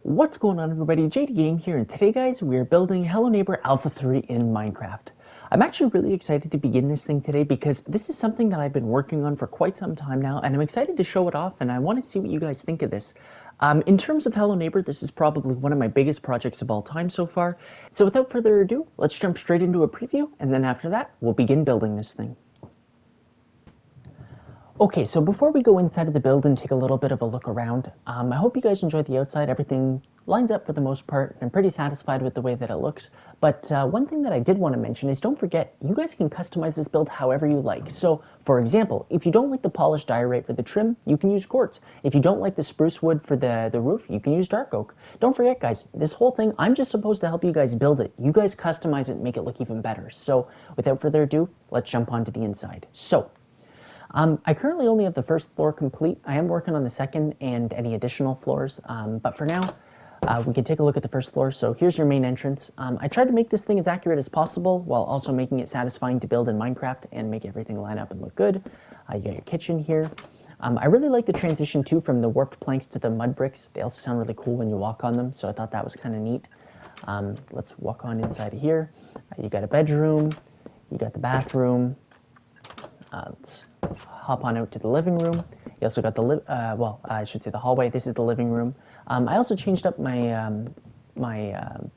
What's going on, everybody? JD Game here, and today guys we are building Hello Neighbor Alpha 3 in Minecraft. I'm actually really excited to begin this thing today because this is something that I've been working on for quite some time now, and I'm excited to show it off, and I want to see what you guys think of this. In terms of Hello Neighbor, this is probably one of my biggest projects of all time so far, so without further ado, let's jump straight into a preview, and then after that, we'll begin building this thing. Okay, so before we go inside of the build and take a little bit of a look around, I hope you guys enjoyed the outside. Everything lines up for the most part. I'm pretty satisfied with the way that it looks. But one thing that I did want to mention is don't forget, you guys can customize this build however you like. So, for example, if you don't like the polished diorite for the trim, you can use quartz. If you don't like the spruce wood for the roof, you can use dark oak. Don't forget, guys, this whole thing, I'm just supposed to help you guys build it. You guys customize it and make it look even better. So, without further ado, let's jump onto the inside. So, I currently only have the first floor complete. I am working on the second and any additional floors, but for now, we can take a look at the first floor. So here's your main entrance. I tried to make this thing as accurate as possible while also making it satisfying to build in Minecraft and make everything line up and look good. You got your kitchen here. I really like the transition too from the warped planks to the mud bricks. They also sound really cool when you walk on them, so I thought that was kind of neat. Let's walk on inside of here. You got a bedroom, you got the bathroom. Let's hop on out to the living room. You also got the I should say the hallway. This is the living room. I also changed up my what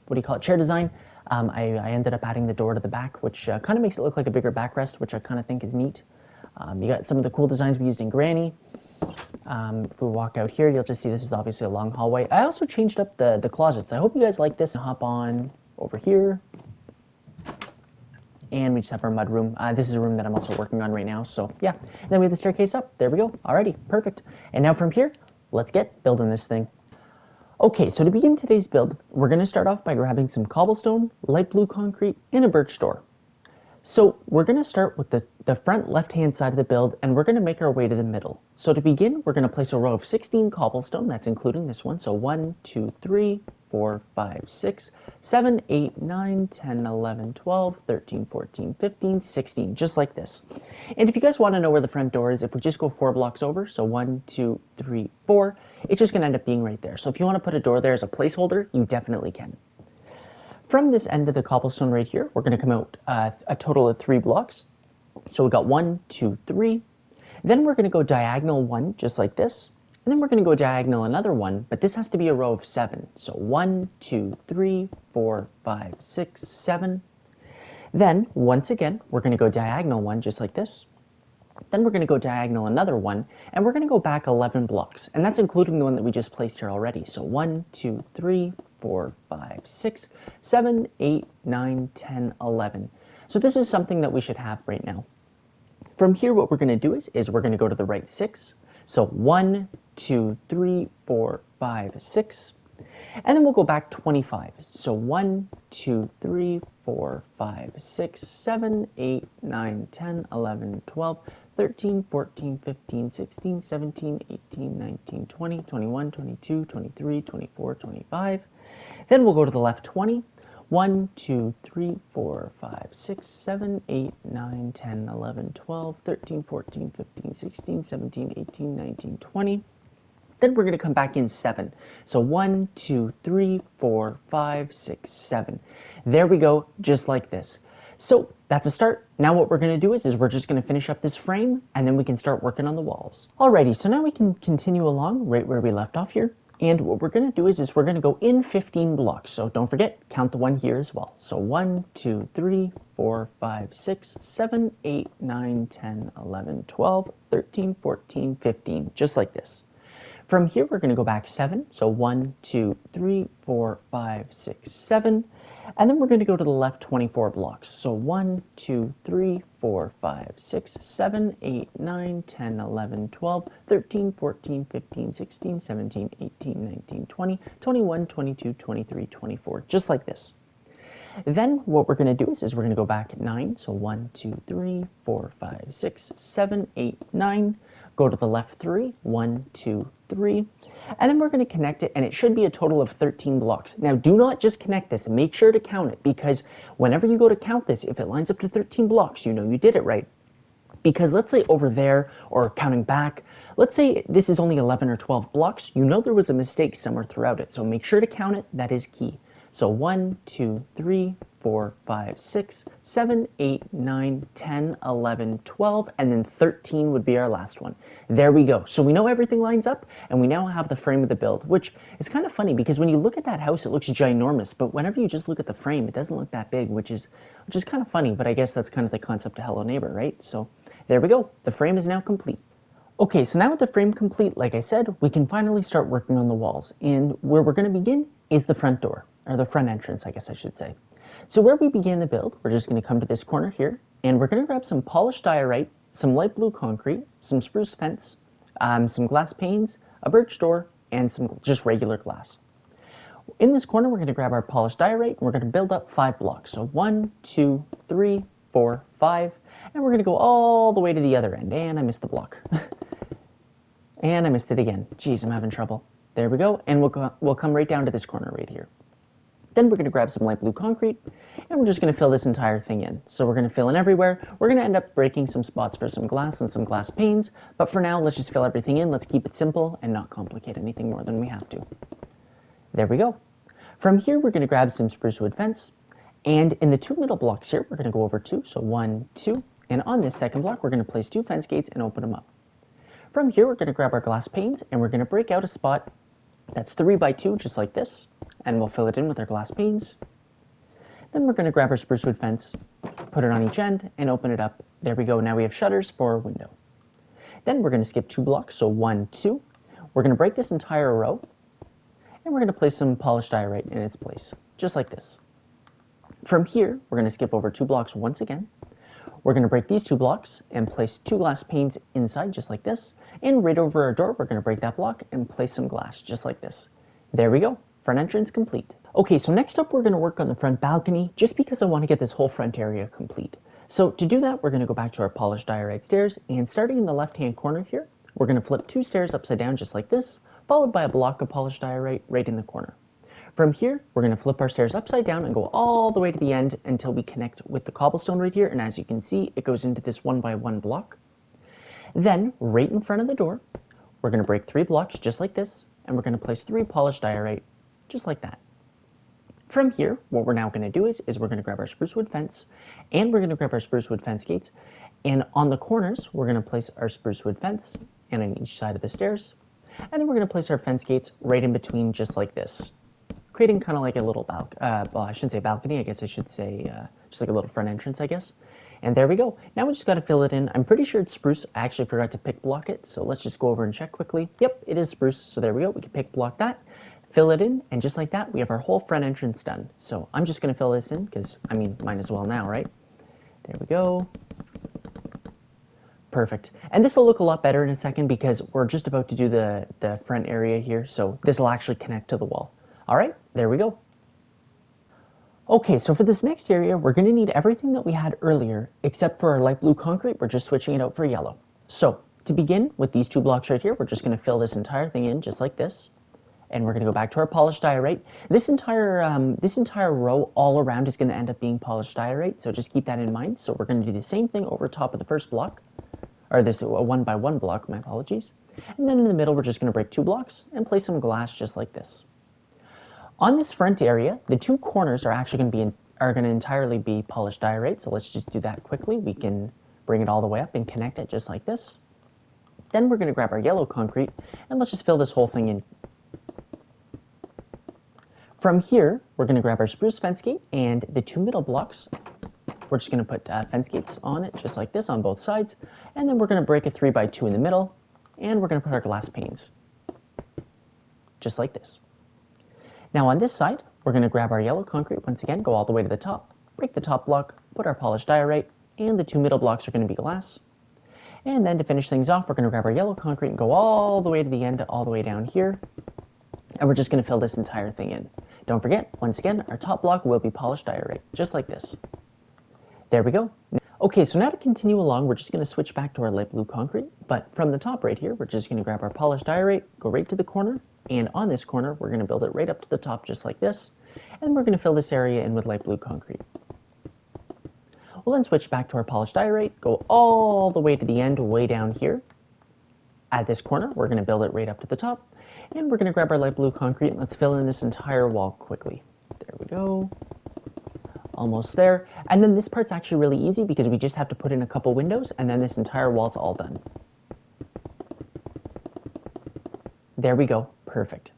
do you call it, chair design. I ended up adding the door to the back, which kind of makes it look like a bigger backrest, which I kind of think is neat. You got some of the cool designs we used in Granny. If we walk out here, you'll just see this is obviously a long hallway. I also changed up the closets. I hope you guys like this. Hop on over here. And we just have our mud room. This is a room that I'm also working on right now, so yeah. And then we have the staircase up. There we go. Alrighty, perfect. And now from here, let's get building this thing. Okay, so to begin today's build, we're going to start off by grabbing some cobblestone, light blue concrete, and a birch door. So we're going to start with the front left-hand side of the build, and we're going to make our way to the middle. So to begin, we're going to place a row of 16 cobblestone. That's including this one. So 1, 2, 3, 4, 5, 6, 7, 8, 9, 10, 11, 12, 13, 14, 15, 16, just like this. And if you guys want to know where the front door is, if we just go 4 blocks over, so 1, 2, 3, 4, it's just going to end up being right there. So if you want to put a door there as a placeholder, you definitely can. From this end of the cobblestone right here, we're going to come out a total of 3 blocks. So we got 1, 2, 3. Then we're going to go diagonal 1, just like this. And then we're going to go diagonal another 1, but this has to be a row of 7. So 1, 2, 3, 4, 5, 6, 7. Then, once again, we're going to go diagonal 1, just like this. Then we're going to go diagonal another 1, and we're going to go back 11 blocks. And that's including the one that we just placed here already. So 1, 2, 3, 4, 5, 6, 7, 8, 9, 10, 11. So this is something that we should have right now. From here, what we're going to do is we're going to go to the right 6. So 1, 2, 3, 4, 5, 6. And then we'll go back 25. So 1, 2, 3, 4, 5, 6, 7, 8, 9, 10, 11, 12, 13, 14, 15, 16, 17, 18, 19, 20, 21, 22, 23, 24, 25. Then we'll go to the left 20. 1, 2, 3, 4, 5, 6, 7, 8, 9, 10, 11, 12, 13, 14, 15, 16, 17, 18, 19, 20. Then we're going to come back in 7. So 1, 2, 3, 4, 5, 6, 7. There we go, just like this. So that's a start. Now what we're going to do is we're just going to finish up this frame, and then we can start working on the walls. Alrighty, so now we can continue along right where we left off here. And what we're going to do is we're going to go in 15 blocks. So don't forget, count the 1 here as well. So 1, 2, 3, 4, 5, 6, 7, 8, 9, 10, 11, 12, 13, 14, 15, just like this. From here, we're going to go back 7. So 1, 2, 3, 4, 5, 6, 7. And then we're going to go to the left 24 blocks. So 1, 2, 3, 4, 5, 6, 7, 8, 9, 10, 11, 12, 13, 14, 15, 16, 17, 18, 19, 20, 21, 22, 23, 24, just like this. Then what we're going to do is we're going to go back 9. So 1, 2, 3, 4, 5, 6, 7, 8, 9. Go to the left 3. 1, 2, 3. And then we're going to connect it, and it should be a total of 13 blocks. Now, do not just connect this. Make sure to count it, because whenever you go to count this, if it lines up to 13 blocks, you know you did it right. Because let's say over there, or counting back, let's say this is only 11 or 12 blocks, you know there was a mistake somewhere throughout it, so make sure to count it, that is key. So 1, 2, 3, 4, 5, 6, 7, 8, 9, 10, 11, 12, and then 13 would be our last one. There we go. So we know everything lines up, and we now have the frame of the build, which is kind of funny because when you look at that house, it looks ginormous, but whenever you just look at the frame, it doesn't look that big, which is kind of funny, but I guess that's kind of the concept of Hello Neighbor, right? So there we go. The frame is now complete. Okay, so now with the frame complete, like I said, we can finally start working on the walls. And where we're going to begin is the front door, or the front entrance, I guess I should say. So where we began the build, we're just going to come to this corner here, and we're going to grab some polished diorite, some light blue concrete, some spruce fence, some glass panes, a birch door, and some just regular glass. In this corner, we're going to grab our polished diorite, and we're going to build up 5 blocks. So 1, 2, 3, 4, 5, and we're going to go all the way to the other end. And I missed the block. And I missed it again. Jeez, I'm having trouble. There we go, and we'll come right down to this corner right here. Then we're going to grab some light blue concrete, and we're just going to fill this entire thing in. So we're going to fill in everywhere. We're going to end up breaking some spots for some glass and some glass panes, but for now, let's just fill everything in. Let's keep it simple and not complicate anything more than we have to. There we go. From here, we're going to grab some spruce wood fence, and in the 2 middle blocks here, we're going to go over 2, so 1, 2, and on this second block, we're going to place 2 fence gates and open them up. From here, we're going to grab our glass panes, and we're going to break out a spot that's 3 by 2, just like this, and we'll fill it in with our glass panes. Then we're going to grab our spruce wood fence, put it on each end, and open it up. There we go. Now we have shutters for a window. Then we're going to skip 2 blocks, so 1, 2. We're going to break this entire row, and we're going to place some polished diorite in its place, just like this. From here, we're going to skip over 2 blocks once again. We're going to break these 2 blocks and place 2 glass panes inside, just like this. And right over our door, we're going to break that block and place some glass, just like this. There we go. Front entrance complete. Okay, so next up, we're going to work on the front balcony, just because I want to get this whole front area complete. So to do that, we're going to go back to our polished diorite stairs, and starting in the left-hand corner here, we're going to flip 2 stairs upside down, just like this, followed by a block of polished diorite right in the corner. From here, we're going to flip our stairs upside down and go all the way to the end until we connect with the cobblestone right here, and as you can see, it goes into this 1 by 1 block. Then, right in front of the door, we're going to break 3 blocks just like this, and we're going to place 3 polished diorite just like that. From here, what we're now going to do is we're going to grab our spruce wood fence, and we're going to grab our spruce wood fence gates, and on the corners, we're going to place our spruce wood fence, and on each side of the stairs, and then we're going to place our fence gates right in between just like this, creating kind of like a little well, I shouldn't say balcony, I guess I should say just like a little front entrance, I guess. And there we go. Now we just got to fill it in. I'm pretty sure it's spruce. I actually forgot to pick block it, so let's just go over and check quickly. Yep, it is spruce, so there we go. We can pick block that, fill it in, and just like that, we have our whole front entrance done. So I'm just going to fill this in, because, I mean, might as well now, right? There we go. Perfect. And this will look a lot better in a second because we're just about to do the front area here, so this will actually connect to the wall. All right, there we go. Okay, so for this next area, we're going to need everything that we had earlier, except for our light blue concrete. We're just switching it out for yellow. So to begin with these 2 blocks right here, we're just going to fill this entire thing in just like this. And we're going to go back to our polished diorite. This entire row all around is going to end up being polished diorite, so just keep that in mind. So we're going to do the same thing over top of the first block, or this 1 by 1 block, my apologies. And then in the middle, we're just going to break 2 blocks and place some glass just like this. On this front area, the 2 corners are actually going to entirely be polished diorite, so let's just do that quickly. We can bring it all the way up and connect it just like this. Then we're going to grab our yellow concrete, and let's just fill this whole thing in. From here, we're going to grab our spruce fence gate, and the 2 middle blocks, we're just going to put fence gates on it, just like this on both sides, and then we're going to break a 3 by 2 in the middle, and we're going to put our glass panes, just like this. Now on this side, we're going to grab our yellow concrete, once again, go all the way to the top, break the top block, put our polished diorite, and the 2 middle blocks are going to be glass. And then to finish things off, we're going to grab our yellow concrete and go all the way to the end, all the way down here, and we're just going to fill this entire thing in. Don't forget, once again, our top block will be polished diorite, just like this. There we go. Okay, so now to continue along, we're just going to switch back to our light blue concrete, but from the top right here, we're just going to grab our polished diorite, go right to the corner, and on this corner, we're going to build it right up to the top just like this, and we're going to fill this area in with light blue concrete. We'll then switch back to our polished diorite, go all the way to the end, way down here. At this corner, we're going to build it right up to the top, and we're going to grab our light blue concrete, and let's fill in this entire wall quickly. There we go. Almost there. And then this part's actually really easy because we just have to put in a couple windows, and then this entire wall's all done. There we go. Perfect.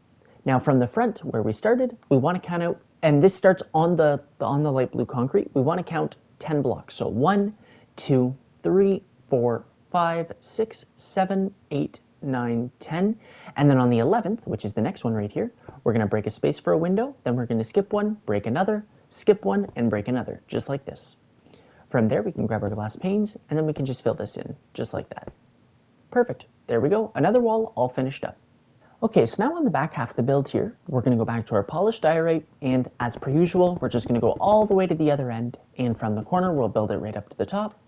Now from the front where we started, we want to count out, and this starts on the light blue concrete, we want to count 10 blocks. So 1, 2, 3, 4, 5, 6, 7, 8, 9, 10. And then on the 11th, which is the next one right here, we're going to break a space for a window, then we're going to skip one, break another, skip one, and break another, just like this. From there, we can grab our glass panes, and then we can just fill this in, just like that. Perfect. There we go. Another wall all finished up. Okay, so now on the back half of the build here, we're going to go back to our polished diorite, and as per usual, we're just going to go all the way to the other end, and from the corner, we'll build it right up to the top.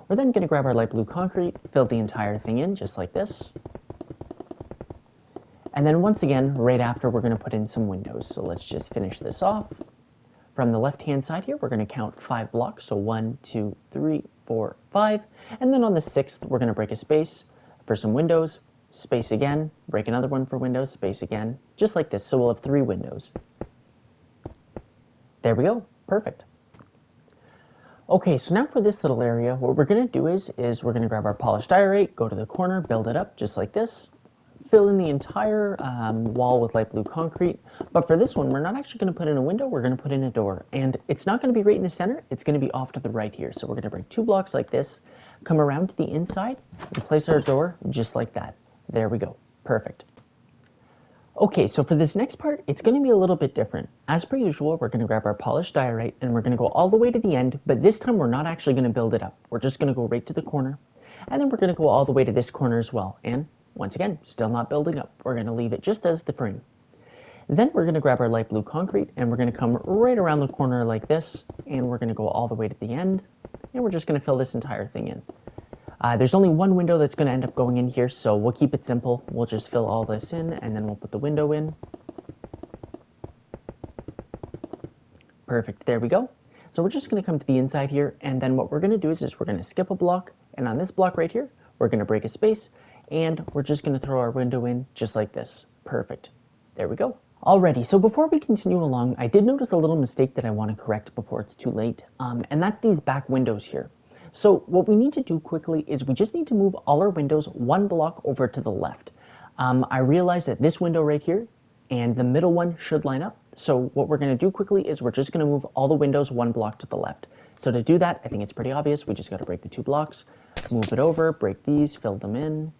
We're then going to grab our light blue concrete, fill the entire thing in, just like this. And then once again, right after, we're going to put in some windows. So let's just finish this off. From the left-hand side here, we're going to count 5 blocks. So 1, 2, 3, 4, 5. And then on the 6th, we're going to break a space for some windows, space again, break another one for windows, space again, just like this. So we'll have 3 windows. There we go. Perfect. Okay, so now for this little area, what we're going to do is we're going to grab our polished diorite, go to the corner, build it up just like this, fill in the entire wall with light blue concrete. But for this one, we're not actually going to put in a window, we're going to put in a door. And it's not going to be right in the center, it's going to be off to the right here. So we're going to break 2 blocks like this, come around to the inside, and place our door just like that. There we go. Perfect. Okay, so for this next part, it's going to be a little bit different. As per usual, we're going to grab our polished diorite, and we're going to go all the way to the end, but this time we're not actually going to build it up. We're just going to go right to the corner, and then we're going to go all the way to this corner as well. And once again, still not building up. We're going to leave it just as the frame. Then we're going to grab our light blue concrete, and we're going to come right around the corner like this, and we're going to go all the way to the end, and we're just going to fill this entire thing in. There's only one window that's going to end up going in here, so we'll keep it simple. We'll just fill all this in, and then we'll put the window in. Perfect, there we go. So we're just going to come to the inside here, and then what we're going to do is we're going to skip a block, and on this block right here, we're going to break a space, and we're just going to throw our window in just like this. Perfect. There we go. Alrighty, so before we continue along, I did notice a little mistake that I want to correct before it's too late, and that's these back windows here. So what we need to do quickly is we just need to move all our windows 1 block over to the left. I realize that this window right here and the middle one should line up. So what we're going to do quickly is we're just going to move all the windows 1 block to the left. So to do that, I think it's pretty obvious. We just got to break the 2 blocks, move it over, break these, fill them in.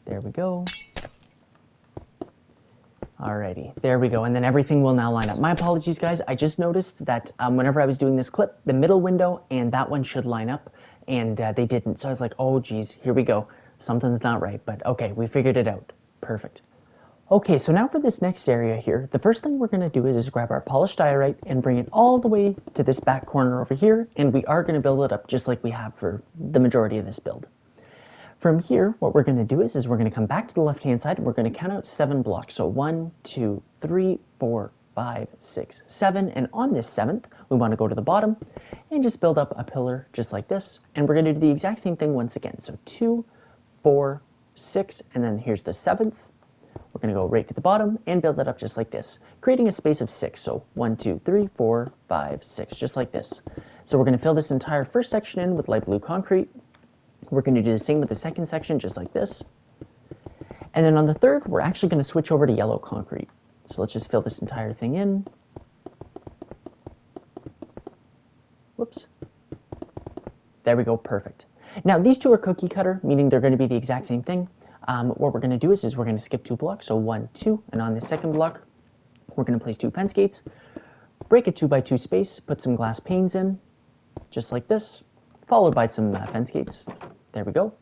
There we go. Alrighty, there we go, and then everything will now line up. My apologies, guys. I just noticed that whenever I was doing this clip, the middle window and that one should line up, and they didn't. So I was like, oh, geez, here we go. Something's not right, but okay, we figured it out. Perfect. Okay, so now for this next area here, the first thing we're going to do is grab our polished diorite and bring it all the way to this back corner over here, and we are going to build it up just like we have for the majority of this build. From here, what we're going to do is we're going to come back to the left-hand side, and we're going to count out 7 blocks. So 1, 2, 3, 4, 5, 6, 7, and on this 7th, we want to go to the bottom and just build up a pillar just like this. And we're going to do the exact same thing once again. So 2, 4, 6, and then here's the 7th. We're going to go right to the bottom and build it up just like this, creating a space of 6. So 1, 2, 3, 4, 5, 6, just like this. So we're going to fill this entire first section in with light blue concrete. We're going to do the same with the second section, just like this. And then on the third, we're actually going to switch over to yellow concrete. So let's just fill this entire thing in. Whoops. There we go, perfect. Now these two are cookie cutter, meaning they're going to be the exact same thing. What we're going to do is we're going to skip 2 blocks, so 1, 2, and on the second block, we're going to place 2 fence gates, break a 2x2 space, put some glass panes in, just like this, followed by some fence gates. There we go.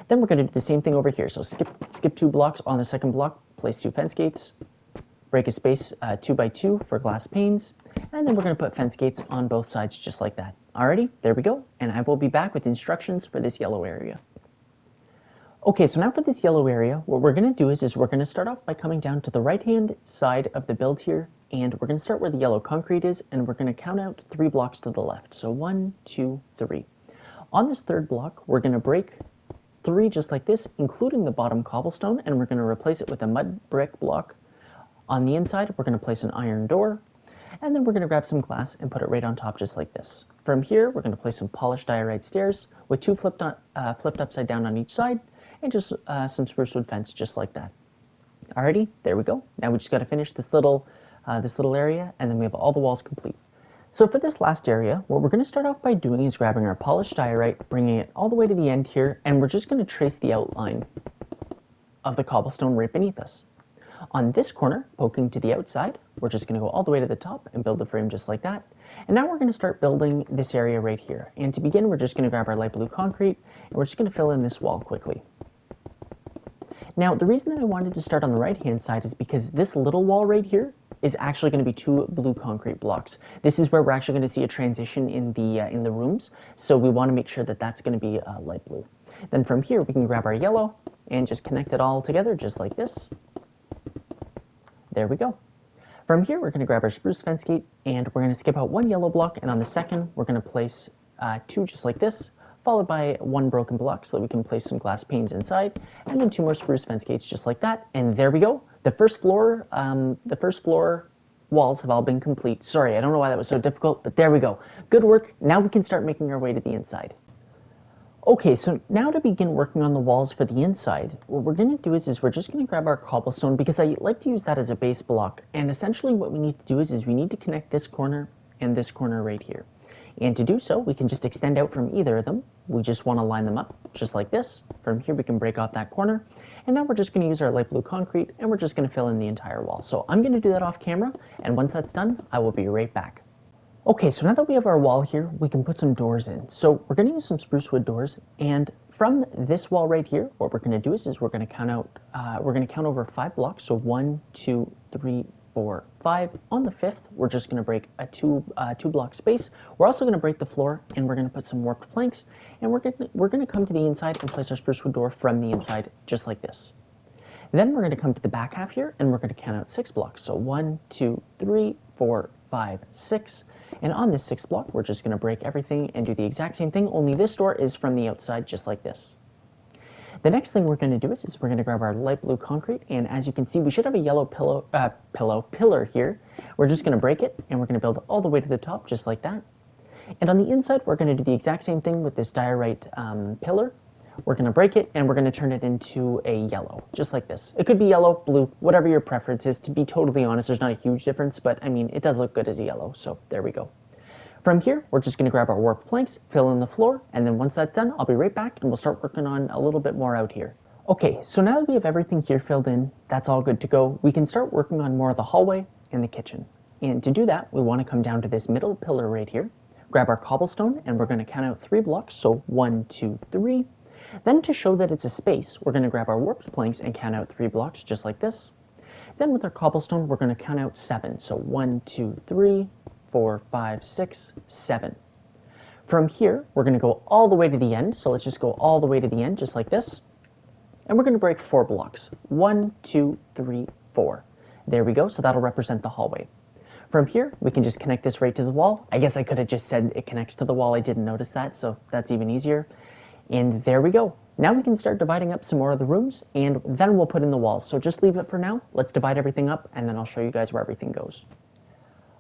Then we're going to do the same thing over here. So skip 2 blocks on the second block, place 2 fence gates, break a space 2x2 for glass panes, and then we're going to put fence gates on both sides just like that. Alrighty, there we go, and I will be back with instructions for this yellow area. Okay, so now for this yellow area, what we're going to do is we're going to start off by coming down to the right-hand side of the build here, and we're going to start where the yellow concrete is, and we're going to count out 3 blocks to the left. So 1, 2, 3. On this third block, we're going to break 3 just like this, including the bottom cobblestone, and we're going to replace it with a mud brick block. On the inside, we're going to place an iron door, and then we're going to grab some glass and put it right on top just like this. From here, we're going to place some polished diorite stairs with 2 flipped upside down on each side, and just some spruce wood fence just like that. Alrighty, there we go. Now we just got to finish this little area, and then we have all the walls complete. So for this last area, what we're going to start off by doing is grabbing our polished diorite, bringing it all the way to the end here, and we're just going to trace the outline of the cobblestone right beneath us. On this corner, poking to the outside, we're just going to go all the way to the top and build the frame just like that. And now we're going to start building this area right here. And to begin, we're just going to grab our light blue concrete, and we're just going to fill in this wall quickly. Now, the reason that I wanted to start on the right-hand side is because this little wall right here is actually going to be 2 blue concrete blocks. This is where we're actually going to see a transition in the rooms, so we want to make sure that that's going to be light blue. Then from here, we can grab our yellow and just connect it all together just like this. There we go. From here, we're going to grab our spruce fence gate, and we're going to skip out 1 yellow block, and on the second, we're going to place 2 just like this, followed by 1 broken block so that we can place some glass panes inside, and then 2 more spruce fence gates just like that, and there we go. The first floor walls have all been complete. Sorry, I don't know why that was so difficult, but there we go. Good work. Now we can start making our way to the inside. Okay, so now to begin working on the walls for the inside, what we're going to do is we're just going to grab our cobblestone, because I like to use that as a base block, and essentially what we need to do is we need to connect this corner and this corner right here. And to do so, we can just extend out from either of them. We just want to line them up just like this. From here, we can break off that corner, and now we're just going to use our light blue concrete, and we're just going to fill in the entire wall. So I'm going to do that off camera, and once that's done, I will be right back. Okay, so now that we have our wall here, we can put some doors in. So we're going to use some spruce wood doors, and from this wall right here, what we're going to do is we're going to count over 5 blocks. So 1, 2, 3, 4, 5. On the 5th, we're just going to break a 2 block space. We're also going to break the floor, and we're going to put some warped planks, and we're going to come to the inside and place our spruce wood door from the inside, just like this. Then we're going to come to the back half here, and we're going to count out 6 blocks. So 1, 2, 3, 4, 5, 6. And on this 6th block, we're just going to break everything and do the exact same thing, only this door is from the outside, just like this. The next thing we're going to do is we're going to grab our light blue concrete, and as you can see, we should have a yellow pillar here. We're just going to break it, and we're going to build all the way to the top, just like that. And on the inside, we're going to do the exact same thing with this diorite pillar. We're going to break it, and we're going to turn it into a yellow, just like this. It could be yellow, blue, whatever your preference is. To be totally honest, there's not a huge difference, but I mean, it does look good as a yellow, so there we go. From here, we're just going to grab our warped planks, fill in the floor, and then once that's done, I'll be right back, and we'll start working on a little bit more out here. Okay, so now that we have everything here filled in, that's all good to go, we can start working on more of the hallway and the kitchen. And to do that, we want to come down to this middle pillar right here, grab our cobblestone, and we're going to count out 3 blocks, so 1, 2, 3. Then to show that it's a space, we're going to grab our warped planks and count out 3 blocks, just like this. Then with our cobblestone, we're going to count out 7, so 1, 2, 3, 4, 5, 6, 7. From here, we're going to go all the way to the end, so let's just go all the way to the end, just like this. And we're going to break 4 blocks, 1, 2, 3, 4. There we go, so that'll represent the hallway. From here, we can just connect this right to the wall. I guess I could have just said it connects to the wall, I didn't notice that, so that's even easier. And there we go. Now we can start dividing up some more of the rooms, and then we'll put in the walls. So just leave it for now. Let's divide everything up, and then I'll show you guys where everything goes.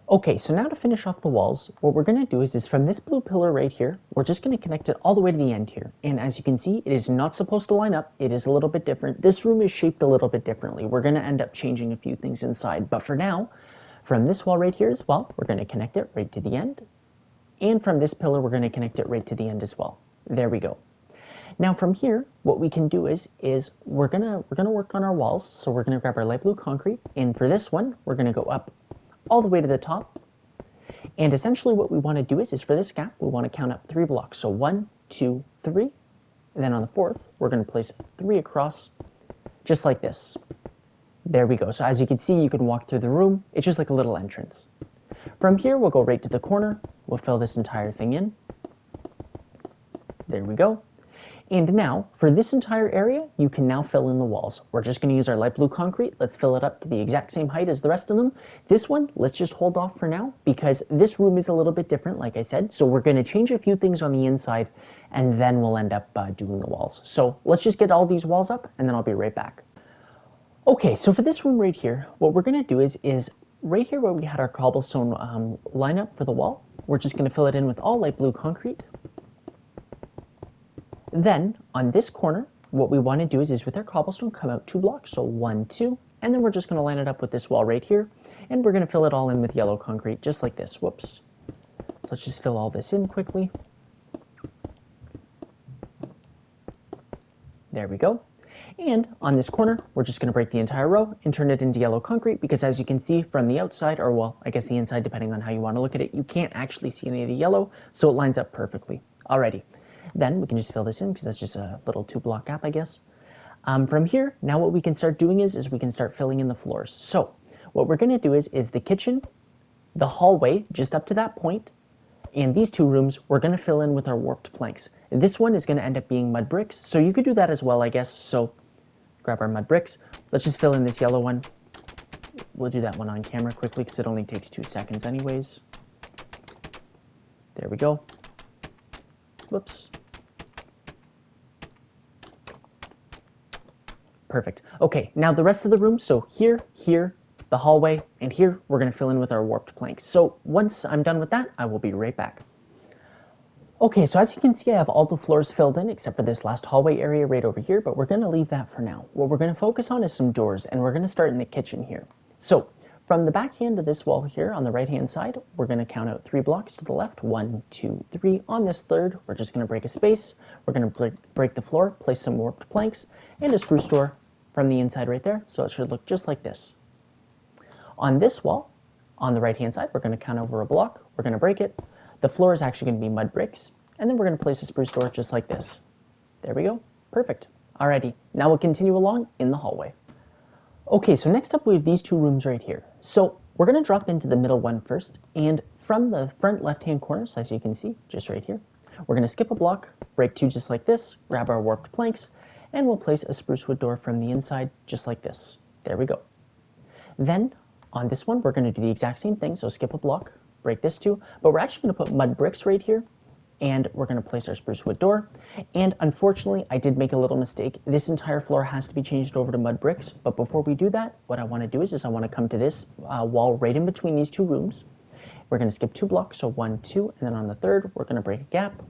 Okay, so now to finish off the walls, what we're going to do is from this blue pillar right here, we're just going to connect it all the way to the end here. And as you can see, it is not supposed to line up. It is a little bit different. This room is shaped a little bit differently. We're going to end up changing a few things inside. But for now, from this wall right here as well, we're going to connect it right to the end. And from this pillar, we're going to connect it right to the end as well. There we go. Now from here, what we can do is we're gonna work on our walls. So we're gonna grab our light blue concrete, and for this one, we're gonna go up all the way to the top. And essentially what we want to do is for this gap, we want to count up 3 blocks. So 1, 2, 3. And then on the 4th, we're going to place 3 across, just like this. There we go. So as you can see, you can walk through the room. It's just like a little entrance. From here, we'll go right to the corner. We'll fill this entire thing in. There we go. And now, for this entire area, you can now fill in the walls. We're just going to use our light blue concrete. Let's fill it up to the exact same height as the rest of them. This one, let's just hold off for now because this room is a little bit different, like I said. So we're going to change a few things on the inside, and then we'll end up doing the walls. So let's just get all these walls up, and then I'll be right back. Okay, so for this room right here, what we're going to do is right here where we had our cobblestone lineup for the wall, we're just going to fill it in with all light blue concrete. Then on this corner, what we want to do is with our cobblestone come out 2 blocks, so 1, 2, and then we're just going to line it up with this wall right here, and we're going to fill it all in with yellow concrete, just like this. Whoops. So let's just fill all this in quickly. There we go. And on this corner, we're just going to break the entire row and turn it into yellow concrete because as you can see from the outside, or well, I guess the inside, depending on how you want to look at it, you can't actually see any of the yellow, so it lines up perfectly. Alrighty. Then we can just fill this in because that's just a little 2-block gap, I guess. From here, now what we can start doing is we can start filling in the floors. So what we're going to do is the kitchen, the hallway, just up to that point, and these 2 rooms, we're going to fill in with our warped planks. This one is going to end up being mud bricks, so you could do that as well, I guess. So grab our mud bricks. Let's just fill in this yellow one. We'll do that one on camera quickly because it only takes 2 seconds anyways. There we go. Whoops. Perfect. Okay, now the rest of the room, so here, the hallway, and here, we're going to fill in with our warped planks. So once I'm done with that, I will be right back. Okay, so as you can see, I have all the floors filled in except for this last hallway area right over here, but we're going to leave that for now. What we're going to focus on is some doors, and we're going to start in the kitchen here. So from the back hand of this wall here on the right-hand side, we're going to count out 3 blocks to the left. 1, 2, 3. On this third, we're just going to break a space. We're going to break the floor, place some warped planks, and a spruce door from the inside right there, so it should look just like this. On this wall, on the right-hand side, we're going to count over a block. We're going to break it. The floor is actually going to be mud bricks, and then we're going to place a spruce door just like this. There we go. Perfect. Alrighty, now we'll continue along in the hallway. Okay, so next up we have these 2 rooms right here. So we're going to drop into the middle one first, and from the front left-hand corner, so as you can see, just right here, we're going to skip a block, break 2 just like this, grab our warped planks, and we'll place a spruce wood door from the inside just like this. There we go. Then on this one, we're going to do the exact same thing, so skip a block, break this 2, but we're actually going to put mud bricks right here, and we're going to place our spruce wood door. And unfortunately, I did make a little mistake. This entire floor has to be changed over to mud bricks, but before we do that, what I want to do is I want to come to this wall right in between these 2 rooms. We're going to skip 2 blocks, so 1, 2, and then on the third, we're going to break a gap,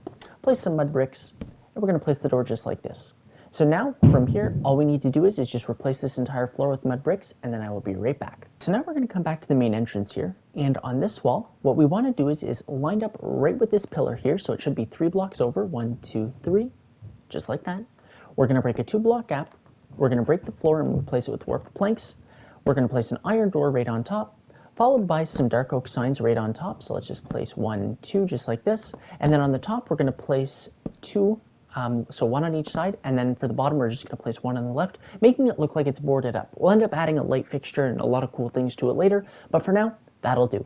place some mud bricks, and we're going to place the door just like this. So now, from here, all we need to do is just replace this entire floor with mud bricks, and then I will be right back. So now we're going to come back to the main entrance here, and on this wall, what we want to do is lined up right with this pillar here, so it should be 3 blocks over, 1, 2, 3, just like that. We're going to break a 2-block gap, we're going to break the floor and replace it with warped planks, we're going to place an iron door right on top, followed by some dark oak signs right on top, so let's just place 1, 2, just like this, and then on the top, we're going to place 2, so 1 on each side, and then for the bottom, we're just going to place 1 on the left, making it look like it's boarded up. We'll end up adding a light fixture and a lot of cool things to it later, but for now, that'll do.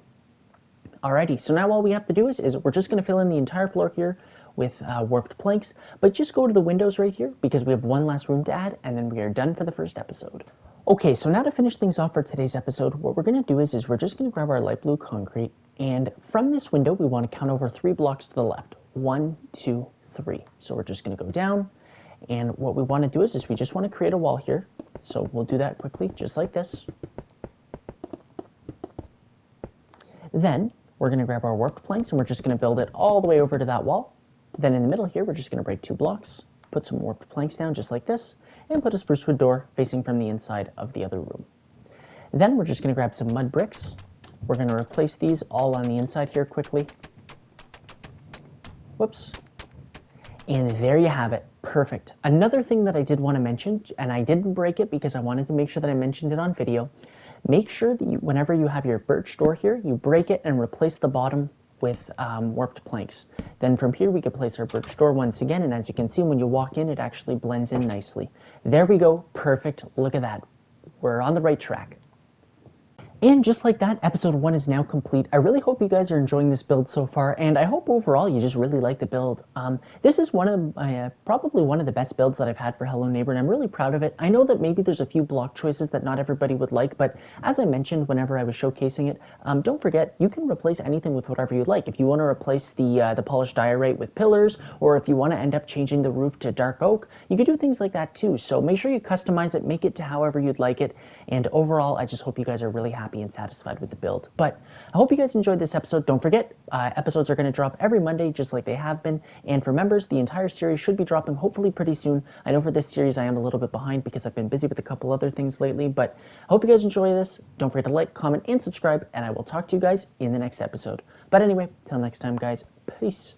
Alrighty, so now all we have to do is we're just going to fill in the entire floor here with warped planks, but just go to the windows right here because we have 1 last room to add, and then we are done for the first episode. Okay, so now to finish things off for today's episode, what we're going to do is we're just going to grab our light blue concrete, and from this window, we want to count over 3 blocks to the left. 1, 2, 3. So we're just going to go down, and what we want to do is we just want to create a wall here. So we'll do that quickly, just like this. Then we're going to grab our warped planks, and we're just going to build it all the way over to that wall. Then in the middle here, we're just going to break 2 blocks, put some warped planks down just like this, and put a spruce wood door facing from the inside of the other room. Then we're just going to grab some mud bricks. We're going to replace these all on the inside here quickly. Whoops. And there you have it. Perfect. Another thing that I did want to mention, and I didn't break it because I wanted to make sure that I mentioned it on video, make sure that whenever you have your birch door here, you break it and replace the bottom with warped planks. Then from here we can place our birch door once again, and as you can see when you walk in, it actually blends in nicely. There we go. Perfect. Look at that. We're on the right track. And just like that, episode 1 is now complete. I really hope you guys are enjoying this build so far, and I hope overall you just really like the build. This is one of my, probably one of the best builds that I've had for Hello Neighbor, and I'm really proud of it. I know that maybe there's a few block choices that not everybody would like, but as I mentioned whenever I was showcasing it, don't forget, you can replace anything with whatever you'd like. If you want to replace the polished diorite with pillars, or if you want to end up changing the roof to dark oak, you can do things like that too. So make sure you customize it, make it to however you'd like it, and overall, I just hope you guys are really happy and satisfied with the build. But I hope you guys enjoyed this episode. Don't forget, episodes are going to drop every Monday just like they have been. And for members, the entire series should be dropping hopefully pretty soon. I know for this series I am a little bit behind because I've been busy with a couple other things lately, but I hope you guys enjoy this. Don't forget to like, comment, and subscribe, and I will talk to you guys in the next episode. But anyway, till next time, guys, peace.